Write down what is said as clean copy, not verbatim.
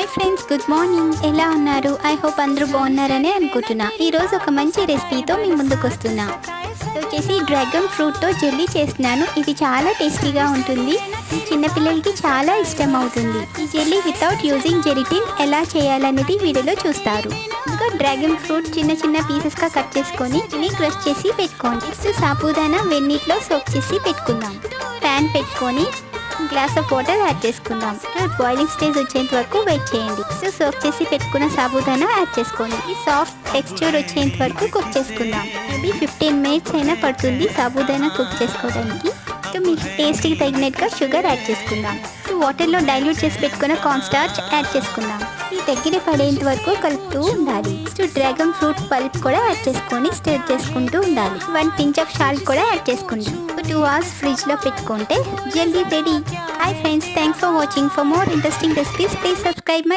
Hi friends, good morning. ఎలా ఉన్నారు? I hope అందరూ బాగున్నారని అనుకుంటున్నా. ఈరోజు ఒక మంచి రెసిపీతో మీ ముందుకు వస్తున్నా. ఇది వచ్చేసి డ్రాగన్ ఫ్రూట్తో జెల్లీ చేస్తున్నాను. ఇది చాలా టేస్టీగా ఉంటుంది. చిన్నపిల్లలకి చాలా ఇష్టం అవుతుంది. ఈ జెల్లీ వితౌట్ యూజింగ్ జెలటిన్ ఎలా చేయాలనేది వీడియోలో చూస్తారు. ఇంకా డ్రాగన్ ఫ్రూట్ చిన్న చిన్న పీసెస్గా కట్ చేసుకొని దీన్ని క్రష్ చేసి పెట్టుకోండి. నెక్స్ట్ సాబుదానా వెన్నీటిలో సోక్ చేసి పెట్టుకుందాం. ప్యాన్ పెట్టుకొని గ్లాస్ ఆఫ్ వాటర్ యాడ్ చేసుకుందాం. బాయిలింగ్ స్టేజ్ వచ్చేంత వరకు వెయిట్ చేయండి. సో సోక్ చేసి పెట్టుకున్న సాబుదానా యాడ్ చేసుకోండి. ఈ సాఫ్ట్ టెక్స్చర్ వచ్చేంత వరకు కుక్ చేసుకుందాం. మేబీ 15 మినిట్స్ అయినా పడుతుంది సాబుదానా కుక్ చేసుకోవడానికి. సో మీ టేస్ట్కి తగినట్టుగా షుగర్ యాడ్ చేసుకుందాం. సో వాటర్లో డైల్యూట్ చేసి పెట్టుకున్న కార్న్ స్టార్చ్ యాడ్ చేసుకుందాం. ఈ దగ్గర పడేంత వరకు కలుపుతూ ఉండాలి. నెక్స్ట్ డ్రాగన్ ఫ్రూట్ పల్ప్ కూడా యాడ్ చేసుకొని స్టిర్ చేసుకుంటూ ఉండాలి. 1 pinch ఆఫ్ సాల్ట్ కూడా యాడ్ చేసుకుందాం. 2 hours ఫ్రిడ్జ్లో పెట్టుకుంటే జల్దీ ready. Hi friends, thanks for watching. For more interesting recipes please subscribe my